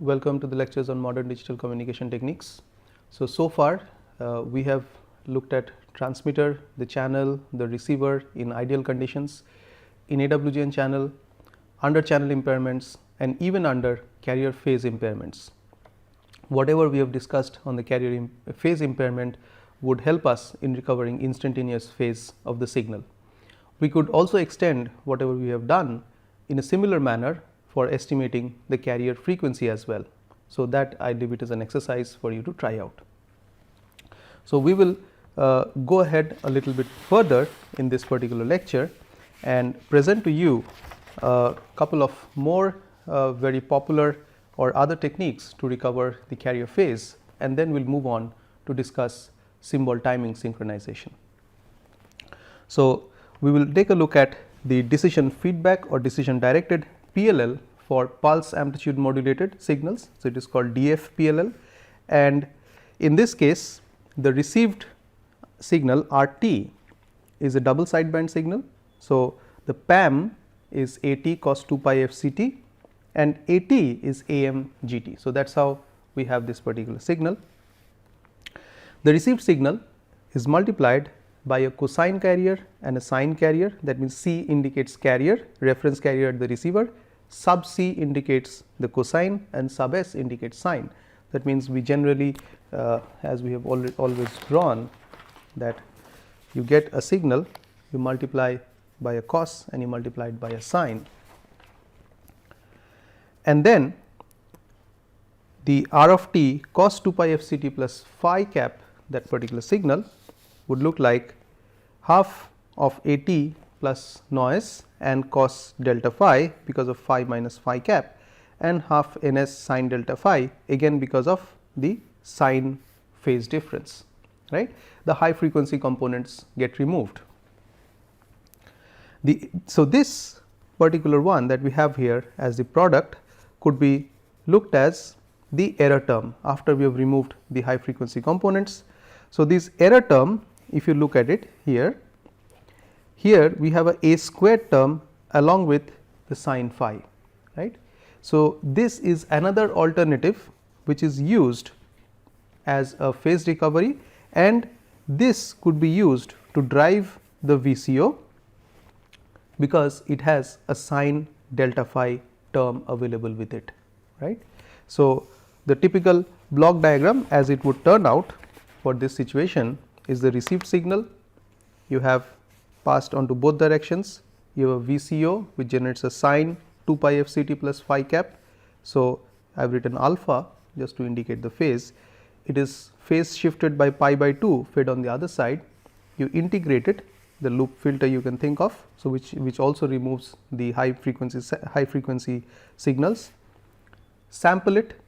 welcome to the lectures on modern digital communication techniques. So far we have looked at transmitter, the channel, the receiver in ideal conditions, in AWGN channel, under channel impairments and even under carrier phase impairments. Whatever we have discussed on the carrier phase impairment would help us in recovering instantaneous phase of the signal. We could also extend whatever we have done in a similar manner for estimating the carrier frequency as well. So, that I leave it as an exercise for you to try out. So, we will go ahead a little bit further in this particular lecture and present to you a couple of more very popular or other techniques to recover the carrier phase, and then we will move on to discuss symbol timing synchronization. So, we will take a look at the decision feedback or decision directed PLL for pulse amplitude modulated signals. So, it is called DF-PLL, and in this case the received signal RT is a double sideband signal. So, the PAM is AT cos 2 pi FCT and AT is AM GT. So, that is how we have this particular signal. The received signal is multiplied by a cosine carrier and a sine carrier, that means C indicates carrier, reference carrier at the receiver, sub C indicates the cosine and sub S indicates sine. That means, we generally as we have always drawn, that you get a signal, you multiply by a cos and you multiply it by a sine, and then the R of t cos 2 pi FCT plus phi cap, that particular signal would look like half of AT plus noise and cos delta phi because of phi minus phi cap, and half ns sin delta phi again because of the sine phase difference, right. The high frequency components get removed. So, this particular one that we have here as the product could be looked as the error term after we have removed the high frequency components. So, this error term, if you look at it here we have a squared term along with the sin phi, right. So, this is another alternative which is used as a phase recovery, and this could be used to drive the VCO because it has a sin delta phi term available with it, right. So, the typical block diagram as it would turn out for this situation is the received signal, you have passed on to both directions, you have a VCO which generates a sin 2 pi FCT plus phi cap. So, I have written alpha just to indicate the phase, it is phase shifted by pi by 2 fed on the other side, you integrate it, the loop filter you can think of. So, which also removes the high frequency signals, sample it.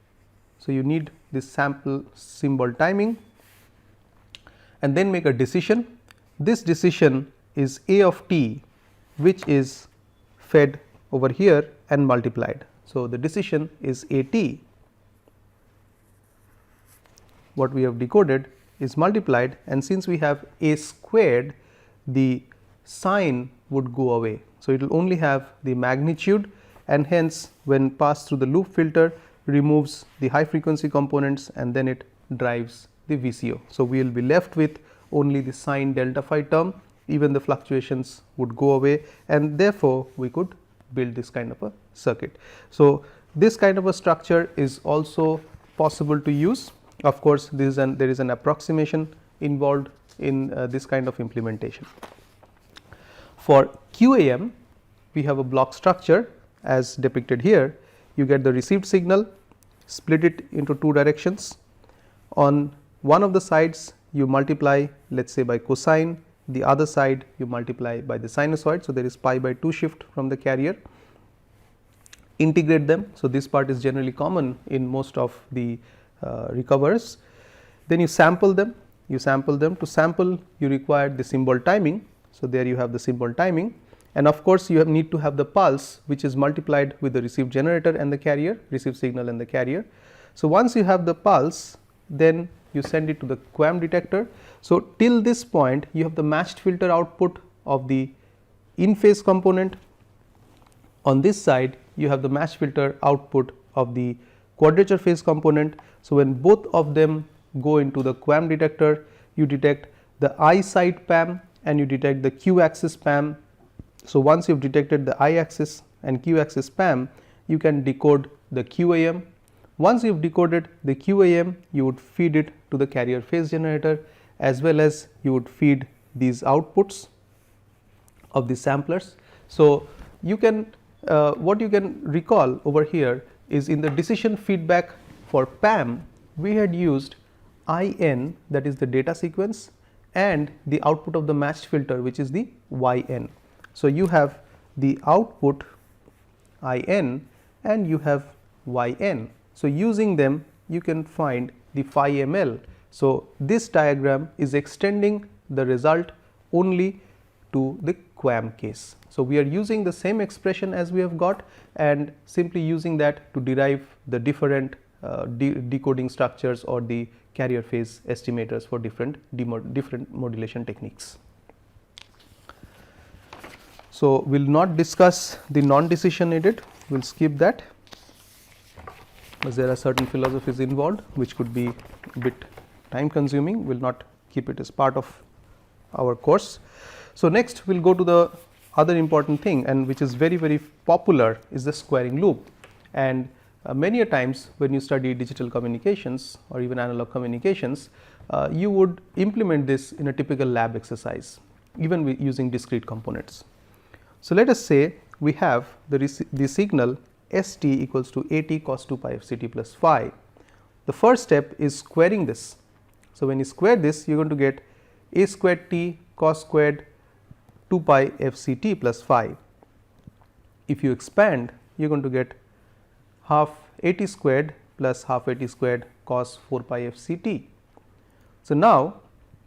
So, you need this sample symbol timing and then make a decision. This decision is A of t, which is fed over here and multiplied. So, the decision is AT, what we have decoded is multiplied, and since we have A squared, the sine would go away. So, it will only have the magnitude, and hence when passed through the loop filter removes the high frequency components and then it drives the VCO. So, we will be left with only the sin delta phi term, even the fluctuations would go away, and therefore, we could build this kind of a circuit. So, this kind of a structure is also possible to use. Of course, there is an approximation involved in this kind of implementation. For QAM, we have a block structure as depicted here. You get the received signal, split it into two directions. On one of the sides you multiply, let us say by cosine, the other side you multiply by the sinusoid. So, there is pi by 2 shift from the carrier, integrate them. So, this part is generally common in most of the recovers. Then you sample them, to sample you require the symbol timing. So, there you have the symbol timing, and of course, you need to have the pulse which is multiplied with the received generator and the carrier, received signal and the carrier. So, once you have the pulse, then you send it to the QAM detector. So, till this point you have the matched filter output of the in phase component. On this side you have the matched filter output of the quadrature phase component. So, when both of them go into the QAM detector, you detect the I side PAM and you detect the Q axis PAM. So, once you have detected the I axis and Q axis PAM, you can decode the QAM. Once you have decoded the QAM, you would feed it to the carrier phase generator, as well as you would feed these outputs of the samplers. So, you can what you can recall over here is in the decision feedback for PAM, we had used IN, that is the data sequence, and the output of the matched filter, which is the YN. So, you have the output IN and you have YN. So, using them you can find the phi ml. So, this diagram is extending the result only to the QAM case. So, we are using the same expression as we have got and simply using that to derive the different decoding structures or the carrier phase estimators for different modulation techniques. So, we will not discuss the non-decision aided, we will skip that, because there are certain philosophies involved which could be a bit time consuming. We will not keep it as part of our course. So, next we will go to the other important thing, and which is very popular, is the squaring loop. And many a times when you study digital communications or even analog communications, you would implement this in a typical lab exercise, even with using discrete components. So, let us say we have the signal S t equals to A t cos 2 pi f c t plus phi. The first step is squaring this. So, when you square this, you are going to get A squared t cos squared 2 pi f c t plus phi. If you expand, you are going to get half A t squared plus half A t squared cos 4 pi f c t. So, now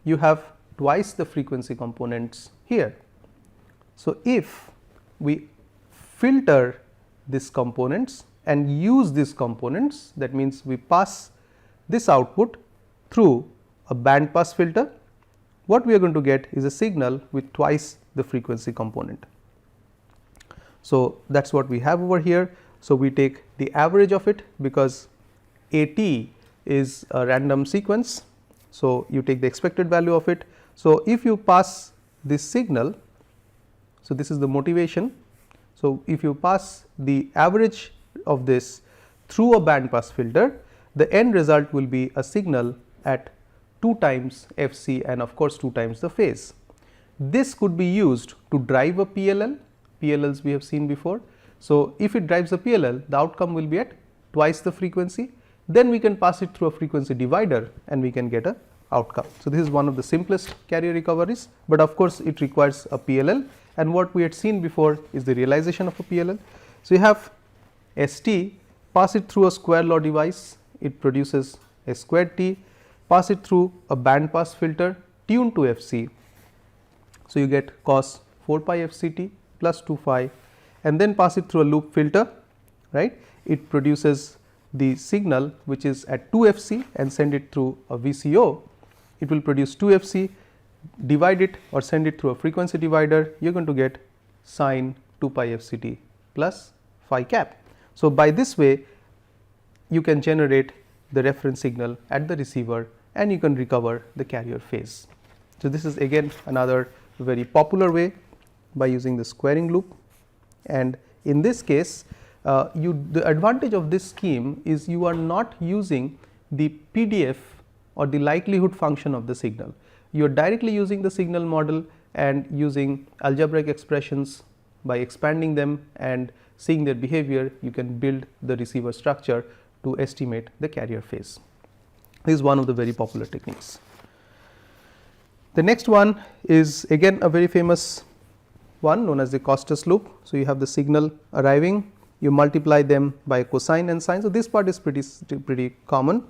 you have twice the frequency components here. So, if we filter these components and use these components, that means we pass this output through a band pass filter, what we are going to get is a signal with twice the frequency component. So, that is what we have over here. So, we take the average of it, because A t is a random sequence. So, you take the expected value of it. So, if you pass this signal, so this is the motivation. So, if you pass the average of this through a band pass filter, the end result will be a signal at 2 times f c and of course 2 times the phase. This could be used to drive a PLL. PLLs we have seen before. So, if it drives a PLL, the outcome will be at twice the frequency. Then we can pass it through a frequency divider and we can get a outcome. So, this is one of the simplest carrier recoveries, but of course, it requires a PLL, and what we had seen before is the realization of a PLL. So, you have S t, pass it through a square law device, it produces a squared t, pass it through a band pass filter tuned to f c. So, you get cos 4 pi f c t plus 2 phi, and then pass it through a loop filter, right. It produces the signal which is at 2 f c and send it through a VCO. It will produce 2 f c, divide it or send it through a frequency divider, you are going to get sine 2 pi f c t plus phi cap. So, by this way you can generate the reference signal at the receiver and you can recover the carrier phase. So, this is again another very popular way by using the squaring loop, and in this case the advantage of this scheme is you are not using the PDF or the likelihood function of the signal. You are directly using the signal model and using algebraic expressions. By expanding them and seeing their behavior, you can build the receiver structure to estimate the carrier phase. This is one of the very popular techniques. The next one is again a very famous one known as the Costas loop. So, you have the signal arriving, you multiply them by cosine and sine. So, this part is pretty common.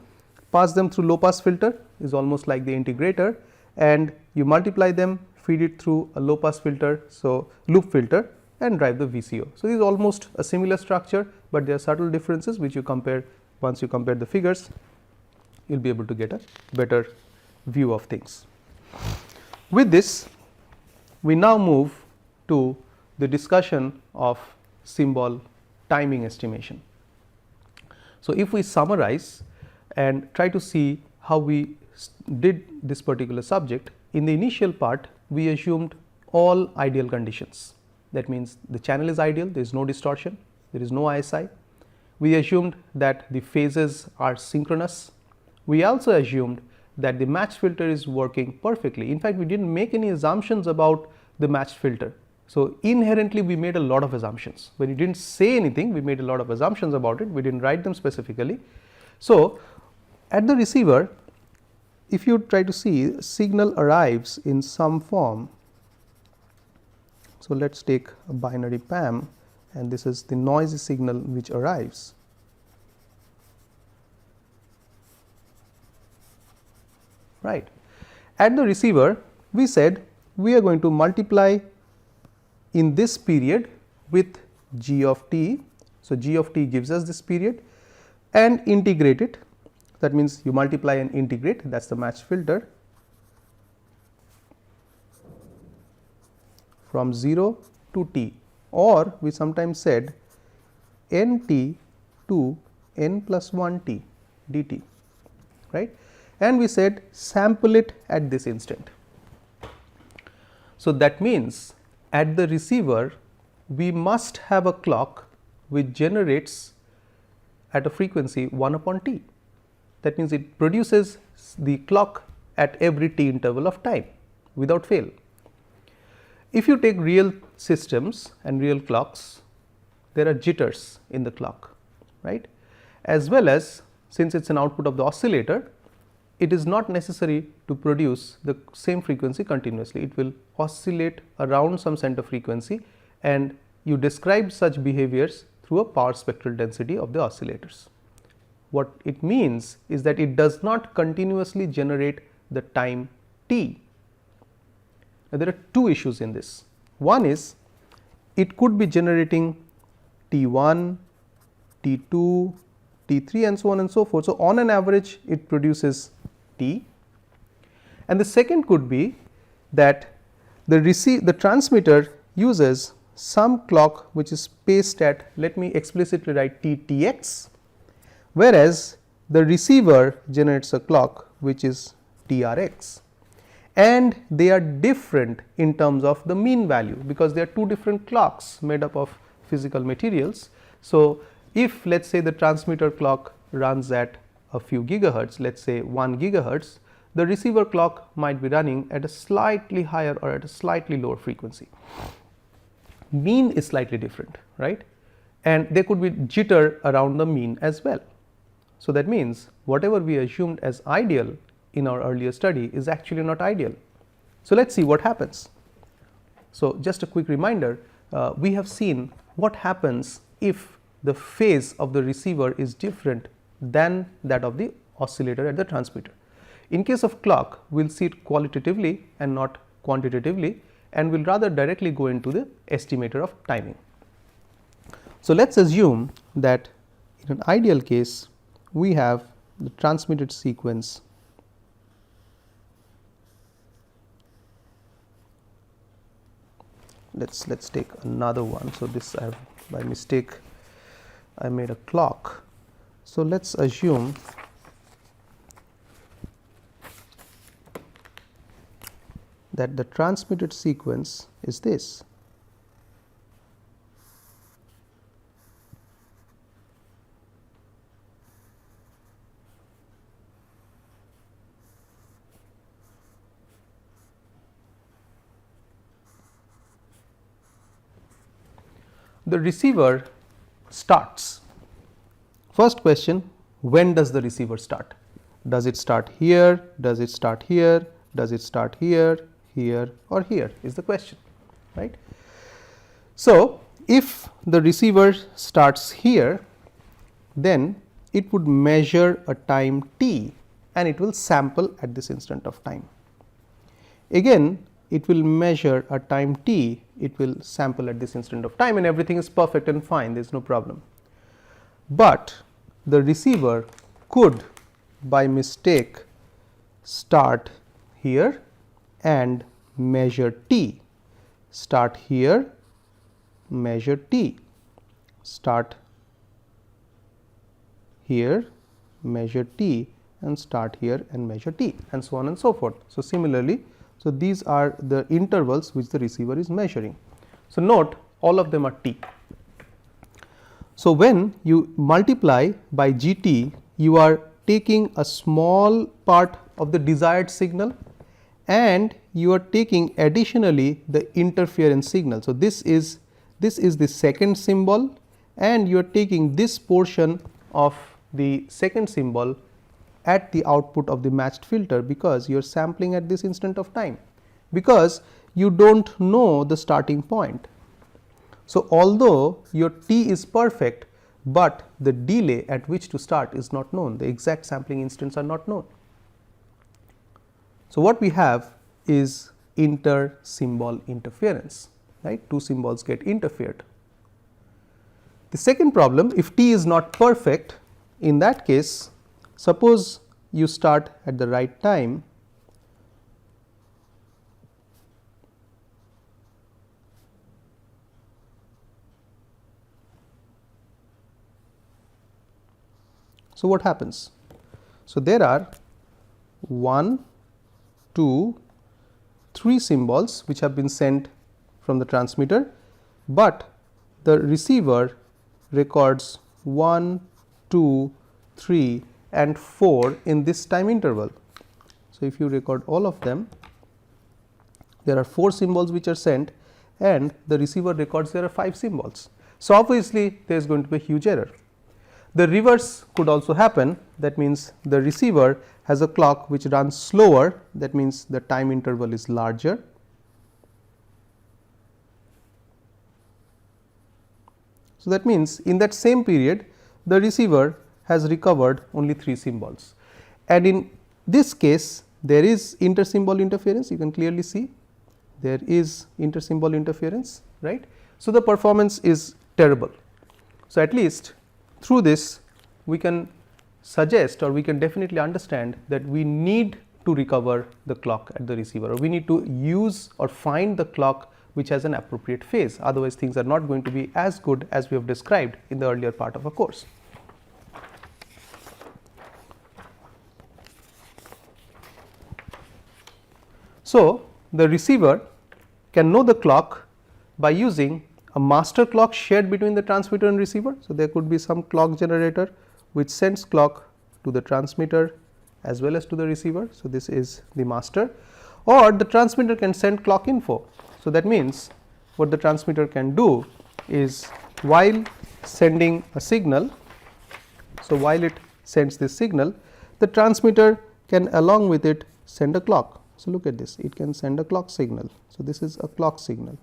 Pass them through low pass filter is almost like the integrator, and you multiply them, feed it through a low pass filter, so loop filter, and drive the VCO. So, this is almost a similar structure, but there are subtle differences which you compare. Once you compare the figures, you will be able to get a better view of things. With this, we now move to the discussion of symbol timing estimation. So, if we summarize and try to see how we did this particular subject, in the initial part we assumed all ideal conditions. That means the channel is ideal, there is no distortion, there is no ISI. We assumed that the phases are synchronous. We also assumed that the matched filter is working perfectly. In fact, we did not make any assumptions about the matched filter. So, inherently we made a lot of assumptions. When we did not say anything, we made a lot of assumptions about it, we did not write them specifically. So, at the receiver, if you try to see, signal arrives in some form. So, let us take a binary PAM, and this is the noisy signal which arrives. Right. At the receiver, we said we are going to multiply in this period with g of t. So, g of t gives us this period and integrate it. That means, you multiply and integrate, that is the matched filter, from 0 to t, or we sometimes said n t to n plus 1 t dt, right, and we said sample it at this instant. So, that means, at the receiver we must have a clock which generates at a frequency 1 upon t. That means, it produces the clock at every t interval of time without fail. If you take real systems and real clocks, there are jitters in the clock, right, as well as, since it is an output of the oscillator, it is not necessary to produce the same frequency continuously. It will oscillate around some center frequency, and you describe such behaviors through a power spectral density of the oscillators. What it means is that it does not continuously generate the time t. Now, there are two issues in this. One is, it could be generating T1, T2, T3 and so on and so forth. So, on an average it produces T, and the second could be that the transmitter uses some clock which is spaced at, let me explicitly write TTX, whereas the receiver generates a clock which is TRX, and they are different in terms of the mean value, because they are two different clocks made up of physical materials. So, if let us say the transmitter clock runs at a few gigahertz, let us say 1 gigahertz, the receiver clock might be running at a slightly higher or at a slightly lower frequency. Mean is slightly different, right, and there could be jitter around the mean as well. So, that means, whatever we assumed as ideal in our earlier study is actually not ideal. So, let us see what happens. So, just a quick reminder, we have seen what happens if the phase of the receiver is different than that of the oscillator at the transmitter. In case of clock, we will see it qualitatively and not quantitatively, and we will rather directly go into the estimator of timing. So, let us assume that in an ideal case we have the transmitted sequence let's take another one. So, this I have by mistake I made a clock. So, let us assume that the transmitted sequence is this. The receiver starts. First question, when does the receiver start? Does it start here? Does it start here? Does it start here, here or here is the question, right. So, if the receiver starts here, then it would measure a time t and it will sample at this instant of time. Again, it will measure a time t, it will sample at this instant of time, and everything is perfect and fine, there is no problem. But the receiver could by mistake start here and measure t, start here, measure t, start here, measure t, and start here and measure t, and so on and so forth. So, similarly, so these are the intervals which the receiver is measuring. So, note all of them are t. So, when you multiply by GT, you are taking a small part of the desired signal and you are taking additionally the interference signal. So, this is the second symbol and you are taking this portion of the second symbol at the output of the matched filter, because you are sampling at this instant of time, because you do not know the starting point. So, although your t is perfect, but the delay at which to start is not known, the exact sampling instants are not known. So, what we have is inter symbol interference, right, two symbols get interfered. The second problem, if t is not perfect, in that case, suppose you start at the right time, so what happens? So, there are 1, 2, 3 symbols which have been sent from the transmitter, but the receiver records 1, 2, 3 and 4 in this time interval. So, if you record all of them, there are 4 symbols which are sent and the receiver records there are 5 symbols. So, obviously, there is going to be a huge error. The reverse could also happen, that means the receiver has a clock which runs slower, that means the time interval is larger. So, that means in that same period the receiver has recovered only 3 symbols, and in this case there is inter symbol interference, you can clearly see there is inter symbol interference, right. So, the performance is terrible. So, at least through this we can suggest, or we can definitely understand that we need to recover the clock at the receiver, or we need to use or find the clock which has an appropriate phase, otherwise things are not going to be as good as we have described in the earlier part of our course. So, the receiver can know the clock by using a master clock shared between the transmitter and receiver. So, there could be some clock generator which sends clock to the transmitter as well as to the receiver. So, this is the master, or the transmitter can send clock info. So, that means what the transmitter can do is, while sending a signal, so while it sends this signal, the transmitter can along with it send a clock. So, look at this, it can send a clock signal. So, this is a clock signal.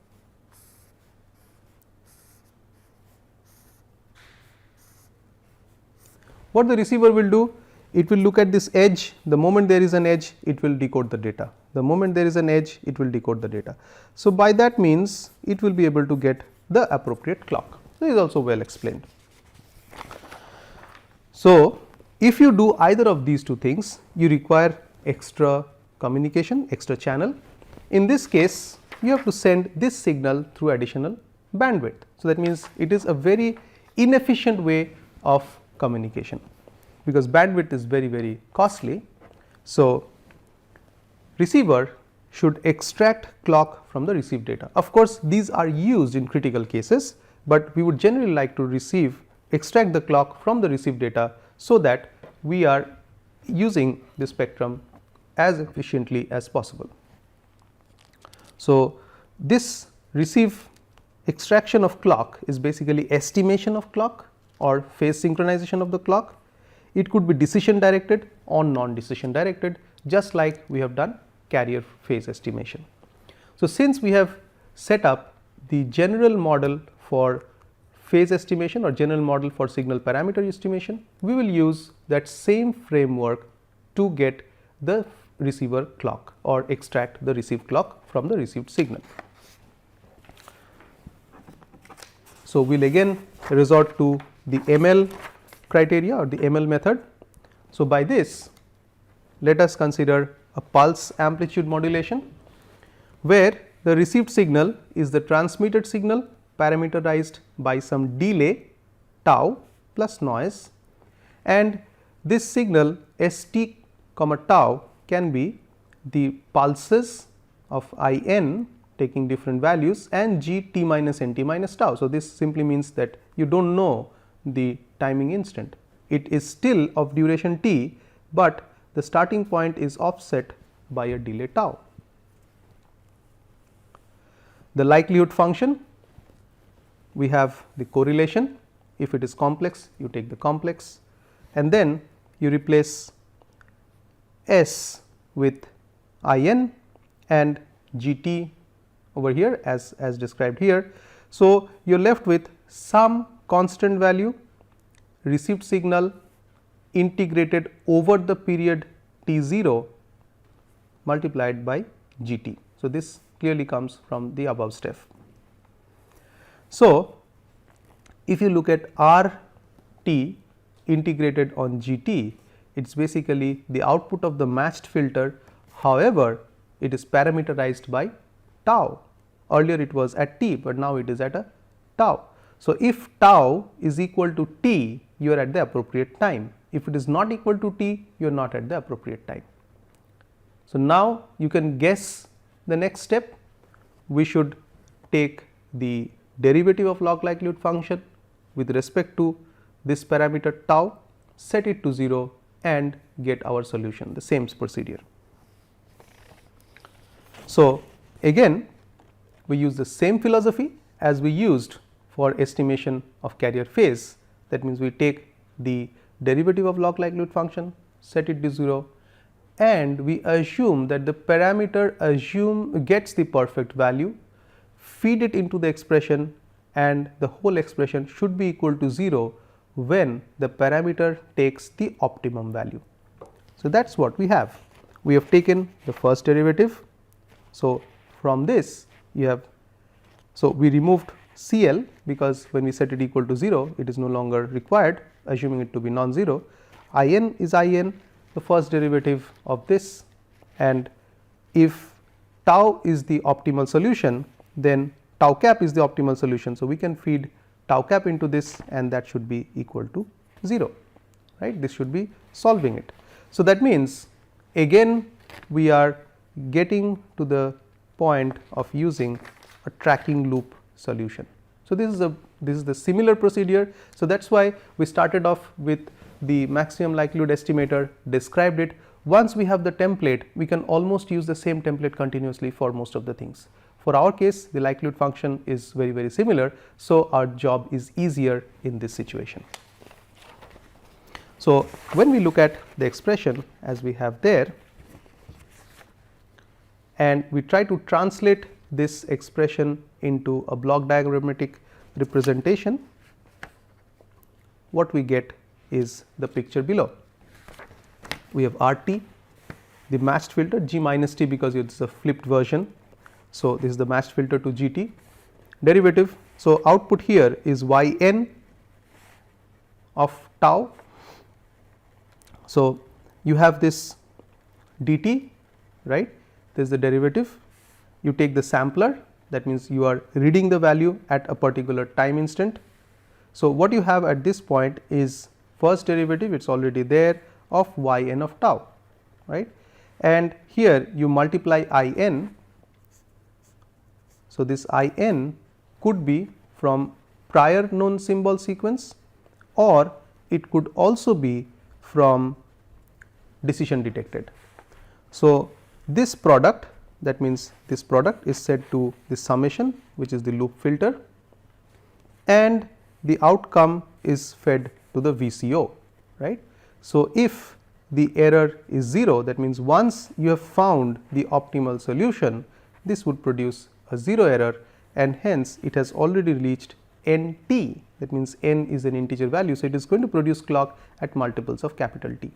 What the receiver will do? It will look at this edge, the moment there is an edge it will decode the data, the moment there is an edge it will decode the data. So, by that means it will be able to get the appropriate clock. This is also well explained. So, if you do either of these two things, you require extra communication, extra channel. In this case you have to send this signal through additional bandwidth. So, that means it is a very inefficient way of communication, because bandwidth is very costly. So, receiver should extract clock from the received data. Of course, these are used in critical cases, but we would generally like to extract the clock from the received data, so that we are using the spectrum as efficiently as possible. So, this extraction of clock is basically estimation of clock or phase synchronization of the clock. It could be decision directed or non-decision directed, just like we have done carrier phase estimation. So, since we have set up the general model for phase estimation or general model for signal parameter estimation, we will use that same framework to get the receiver clock or extract the received clock from the received signal. So, we will again resort to the ML criteria or the ML method. So, by this let us consider a pulse amplitude modulation, where the received signal is the transmitted signal parameterized by some delay tau plus noise, and this signal st comma tau can be the pulses of I n taking different values and g t minus n t minus tau. So, this simply means that you do not know the timing instant. It is still of duration t, but the starting point is offset by a delay tau. The likelihood function, we have the correlation. If it is complex, you take the complex, and then you replace s with I n and g t over here as described here. So, you are left with some constant value received signal integrated over the period t 0 multiplied by g t. So, this clearly comes from the above step. So, if you look at r t integrated on g t, it is basically the output of the matched filter. However, it is parameterized by tau. Earlier it was at t, but now it is at a tau. So, if tau is equal to t, you are at the appropriate time. If it is not equal to t, you are not at the appropriate time. So, now you can guess the next step. We should take the derivative of log likelihood function with respect to this parameter tau, set it to 0 and get our solution, the same procedure. So, again we use the same philosophy as we used for estimation of carrier phase. That means, we take the derivative of log likelihood function, set it to 0, and we assume that the parameter gets the perfect value, feed it into the expression, and the whole expression should be equal to 0 when the parameter takes the optimum value. So, that is what we have. We have taken the first derivative. So, from this you have, so we removed CL because when we set it equal to 0, it is no longer required, assuming it to be non-zero. In is in, the first derivative of this, and if tau is the optimal solution, then tau cap is the optimal solution. So, we can feed tau cap into this and that should be equal to 0, right. This should be solving it. So, that means again we are getting to the point of using a tracking loop solution. So, this is the similar procedure. So, that is why we started off with the maximum likelihood estimator, described it. Once we have the template, we can almost use the same template continuously for most of the things. For our case, the likelihood function is very similar. So, our job is easier in this situation. So, when we look at the expression as we have there, and we try to translate this expression into a block diagrammatic representation, what we get is the picture below. We have R t, the matched filter, G minus t because it is a flipped version. So, this is the matched filter to G t derivative. So, output here is y n of tau. So, you have this dt, right. This is the derivative. You take the sampler, that means you are reading the value at a particular time instant. So, what you have at this point is first derivative, it is already there, of y n of tau, right, and here you multiply I n. So, this I n could be from prior known symbol sequence, or it could also be from decision detected. So, this product, that means this product is set to the summation, which is the loop filter, and the outcome is fed to the VCO, right. So, if the error is 0, that means once you have found the optimal solution, this would produce a 0 error, and hence it has already reached n t, that means n is an integer value. So, it is going to produce clock at multiples of capital T.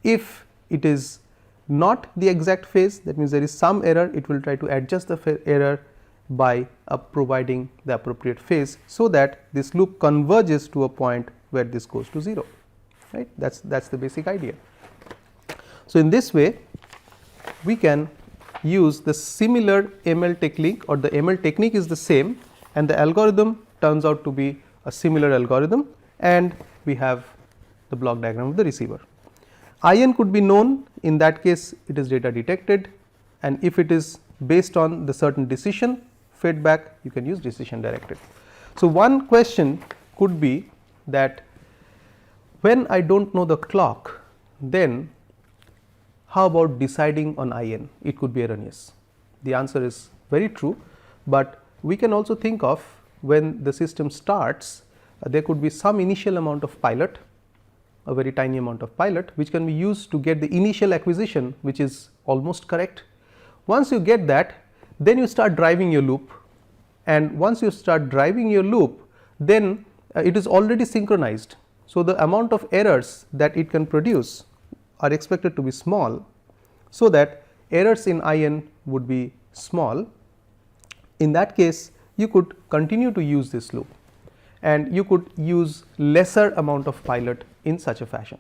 If it is not the exact phase, that means there is some error, it will try to adjust the error by providing the appropriate phase, so that this loop converges to a point where this goes to 0, right. That is the basic idea. So, in this way we can use the similar ML technique, or the ML technique is the same, and the algorithm turns out to be a similar algorithm, and we have the block diagram of the receiver. IN could be known, in that case it is data detected, and if it is based on the certain decision fed back, you can use decision directed. So, one question could be that when I do not know the clock, then how about deciding on IN? It could be erroneous. The answer is very true, but we can also think of when the system starts, there could be some initial amount of pilot, a very tiny amount of pilot, which can be used to get the initial acquisition, which is almost correct. Once you get that, then you start driving your loop, and once you start driving your loop, then it is already synchronized. So, the amount of errors that it can produce are expected to be small, so that errors in IN would be small. In that case, you could continue to use this loop, and you could use lesser amount of pilot in such a fashion.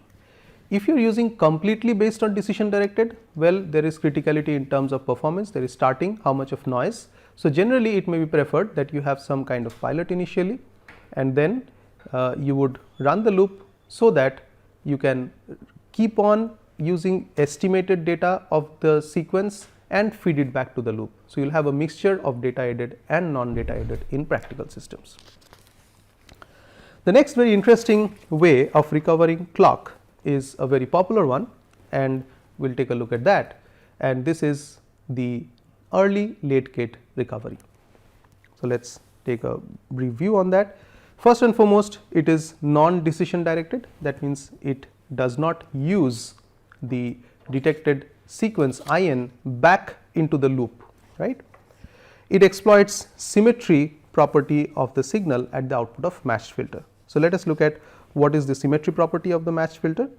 If you are using completely based on decision directed, well, there is criticality in terms of performance, there is starting, how much of noise. So, generally it may be preferred that you have some kind of pilot initially, and then you would run the loop, so that you can keep on using estimated data of the sequence and feed it back to the loop. So, you will have a mixture of data aided and non data aided in practical systems. The next very interesting way of recovering clock is a very popular one, and we will take a look at that, and this is the early late gate recovery. So, let us take a brief view on that. First and foremost, it is non decision directed, that means it does not use the detected sequence IN back into the loop, right. It exploits symmetry property of the signal at the output of matched filter. So, let us look at what is the symmetry property of the matched filter.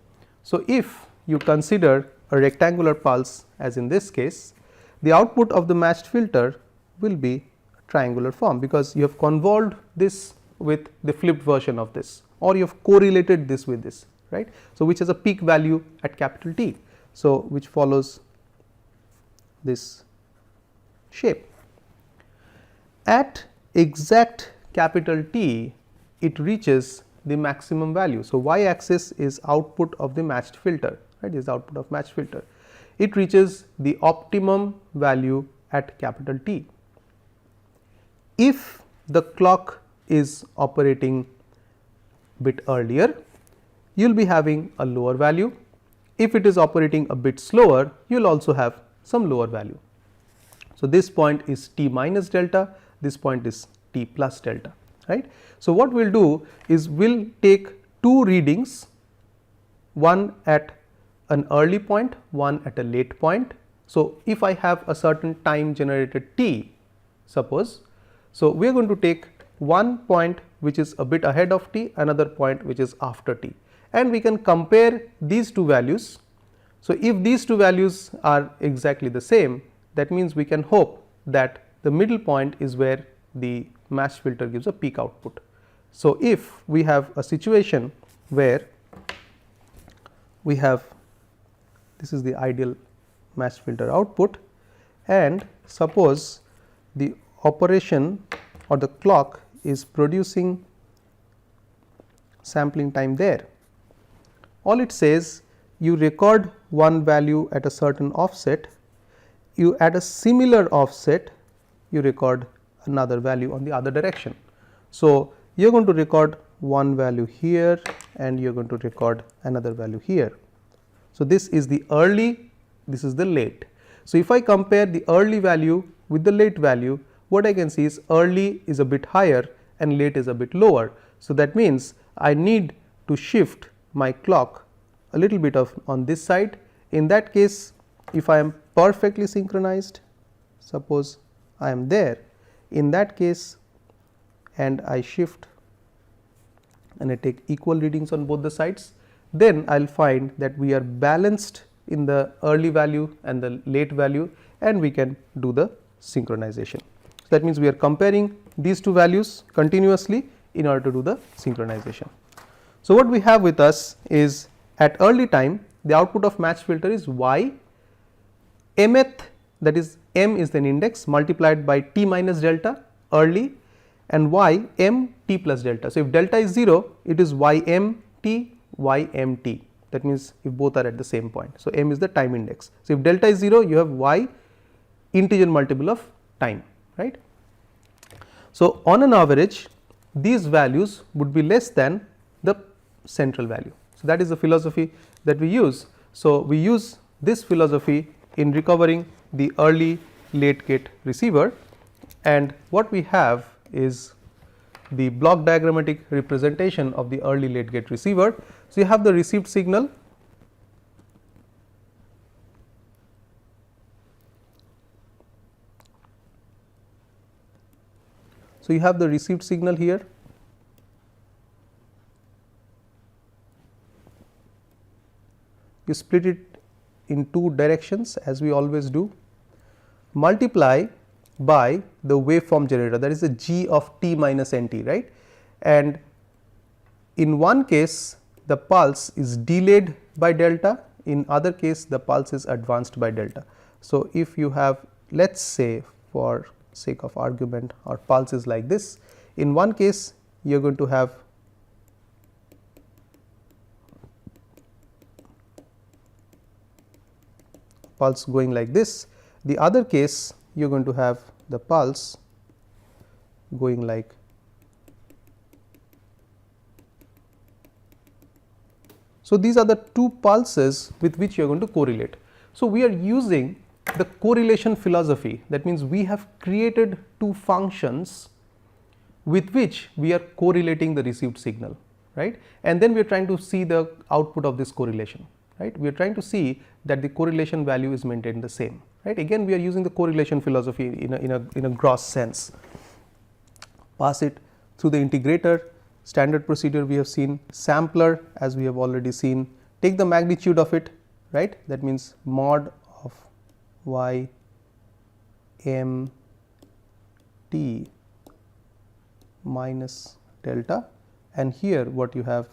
So, if you consider a rectangular pulse, as in this case, the output of the matched filter will be triangular form, because you have convolved this with the flipped version of this, or you have correlated this with this, right. So, which has a peak value at capital T. So, which follows this shape. At exact capital T, it reaches the maximum value. So, y axis is output of the matched filter, right, is output of matched filter. It reaches the optimum value at capital T. If the clock is operating bit earlier, you will be having a lower value. If it is operating a bit slower, you will also have some lower value. So, this point is T minus delta, this point is T plus delta, right. So, what we will do is we will take two readings, one at an early point, one at a late point. So, if I have a certain time generated T, suppose, so we are going to take one point which is a bit ahead of T, another point which is after T, and we can compare these two values. So, if these two values are exactly the same, that means we can hope that the middle point is where the matched filter gives a peak output. So, if we have a situation where we have, this is the ideal matched filter output, and suppose the operation or the clock is producing sampling time there. All it says, you record one value at a certain offset, you at a similar offset you record another value on the other direction. So, you are going to record one value here and you are going to record another value here. So, this is the early, this is the late. So, if I compare the early value with the late value, what I can see is early is a bit higher and late is a bit lower. So, that means I need to shift my clock a little bit of on this side. In that case, if I am perfectly synchronized, suppose I am there, in that case, and I shift and I take equal readings on both the sides, then I will find that we are balanced in the early value and the late value, and we can do the synchronization. So, that means we are comparing these two values continuously in order to do the synchronization. So, what we have with us is at early time the output of matched filter is y, mth, that is m is an index multiplied by t minus delta early, and y m t plus delta. So, if delta is 0, it is y m t, ymt. That means if both are at the same point. So, m is the time index. So, if delta is 0, you have y integer multiple of time, right. So, on an average these values would be less than the central value. So, that is the philosophy that we use. So, we use this philosophy in recovering the early late gate receiver, and what we have is the block diagrammatic representation of the early late gate receiver. So, you have the received signal, so you have the received signal here, you split it in two directions as we always do, multiply by the waveform generator, that is the g of t minus nt, right. And in one case the pulse is delayed by delta, in other case the pulse is advanced by delta. So, if you have, let us say for sake of argument, our pulse is like this, in one case you are going to have pulse going like this, the other case you are going to have the pulse going like . So, these are the two pulses with which you are going to correlate. So, we are using the correlation philosophy, that means we have created two functions with which we are correlating the received signal, right, and then we are trying to see the output of this correlation, right. We are trying to see that the correlation value is maintained the same, right. Again we are using the correlation philosophy in a gross sense. Pass it through the integrator, standard procedure we have seen, sampler as we have already seen, take the magnitude of it, right, that means mod of y m t minus delta, and here what you have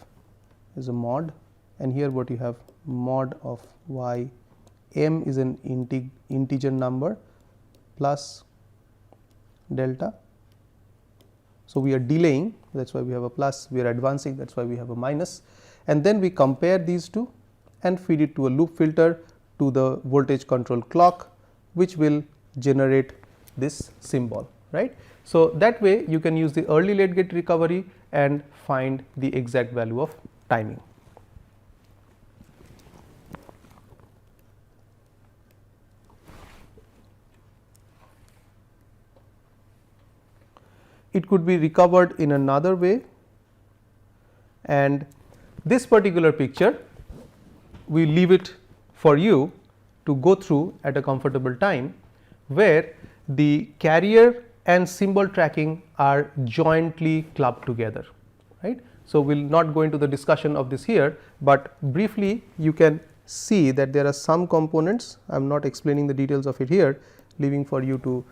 is a mod, and here what you have mod of y m is an integer number plus delta. So, we are delaying, that is why we have a plus, we are advancing, that is why we have a minus, and then we compare these two and feed it to a loop filter to the voltage control clock, which will generate this symbol, right. So, that way you can use the early late gate recovery and find the exact value of timing. It could be recovered in another way, and this particular picture we leave it for you to go through at a comfortable time, where the carrier and symbol tracking are jointly clubbed together, right. So, we will not go into the discussion of this here, but briefly you can see that there are some components, I am not explaining the details of it here, leaving for you to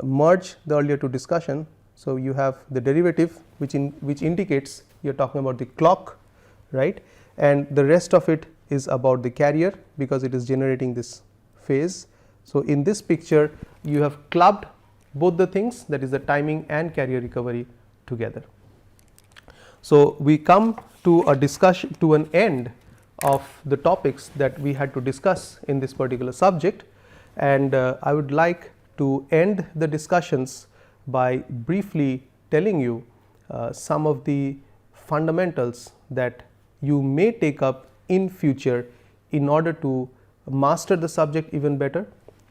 merge the earlier two discussion. So, you have the derivative which indicates you are talking about the clock, right, and the rest of it is about the carrier because it is generating this phase. So, in this picture you have clubbed both the things, that is the timing and carrier recovery together. So, we come to a discussion, to an end of the topics that we had to discuss in this particular subject, and I would like to end the discussions by briefly telling you some of the fundamentals that you may take up in future in order to master the subject even better.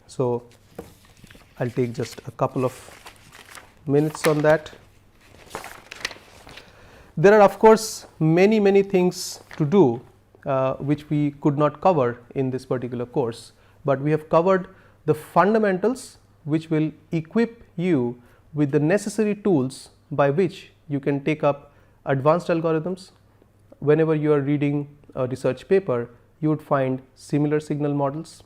So, I will take just a couple of minutes on that. There are of course many things to do which we could not cover in this particular course, but we have covered the fundamentals which will equip you with the necessary tools by which you can take up advanced algorithms. Whenever you are reading a research paper, you would find similar signal models.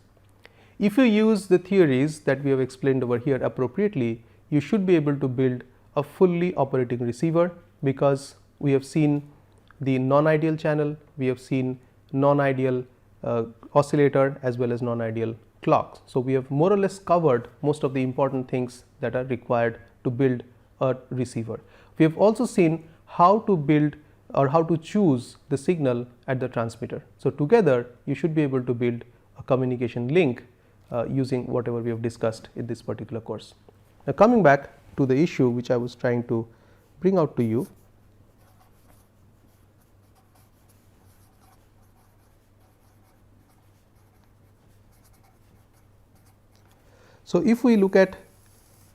If you use the theories that we have explained over here appropriately, you should be able to build a fully operating receiver, because we have seen the non-ideal channel, we have seen non-ideal oscillator as well as non-ideal clocks. So, we have more or less covered most of the important things that are required to build a receiver. We have also seen how to build or how to choose the signal at the transmitter. So, together you should be able to build a communication link using whatever we have discussed in this particular course. Now, coming back to the issue which I was trying to bring out to you. So, if we look at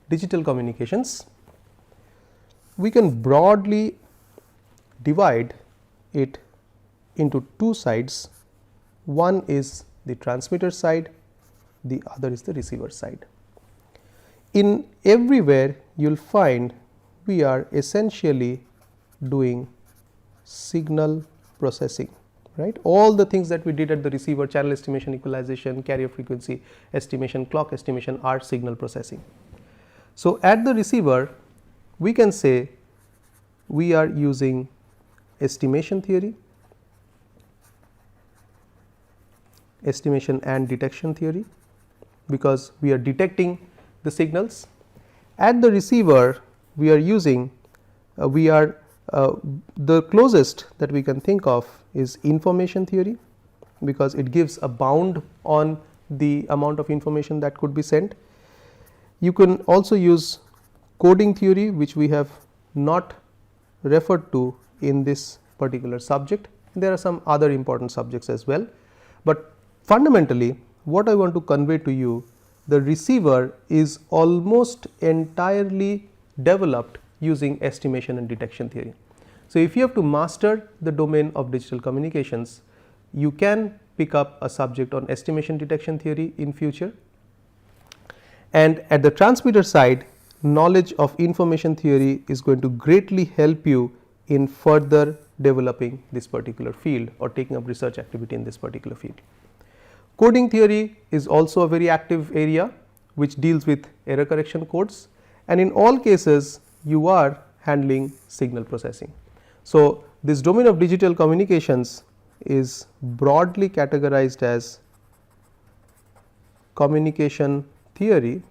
digital communications, we can broadly divide it into two sides. One is the transmitter side, the other is the receiver side. In everywhere you will find we are essentially doing signal processing, right. All the things that we did at the receiver, channel estimation, equalization, carrier frequency estimation, clock estimation, are signal processing. So, at the receiver we can say we are using estimation theory, estimation and detection theory, because we are detecting the signals. At the receiver we are using the closest that we can think of is information theory, because it gives a bound on the amount of information that could be sent. You can also use coding theory, which we have not referred to in this particular subject. There are some other important subjects as well, but fundamentally what I want to convey to you, the receiver is almost entirely developed using estimation and detection theory. So, if you have to master the domain of digital communications, you can pick up a subject on estimation detection theory in future, and at the transmitter side, knowledge of information theory is going to greatly help you in further developing this particular field or taking up research activity in this particular field. Coding theory is also a very active area which deals with error correction codes, and in all cases you are handling signal processing. So, this domain of digital communications is broadly categorized as communication theory,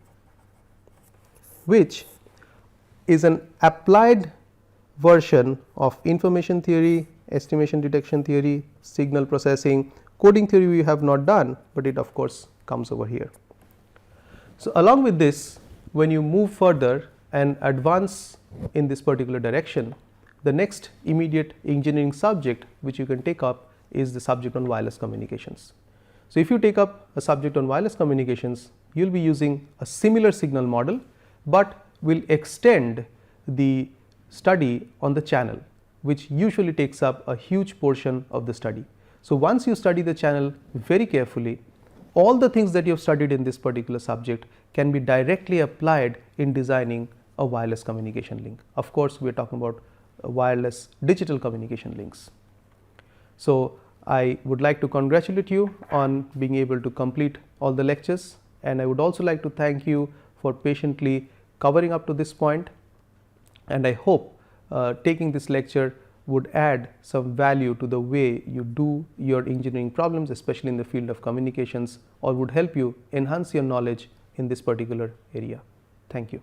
which is an applied version of information theory, estimation detection theory, signal processing. Coding theory we have not done, but it of course comes over here. So, along with this, when you move further and advance in this particular direction, the next immediate engineering subject which you can take up is the subject on wireless communications. So, if you take up a subject on wireless communications, you will be using a similar signal model, but will extend the study on the channel, which usually takes up a huge portion of the study. So, once you study the channel very carefully, all the things that you have studied in this particular subject can be directly applied in designing a wireless communication link. Of course, we are talking about wireless digital communication links. So, I would like to congratulate you on being able to complete all the lectures, and I would also like to thank you for patiently covering up to this point, and I hope taking this lecture would add some value to the way you do your engineering problems, especially in the field of communications, or would help you enhance your knowledge in this particular area. Thank you.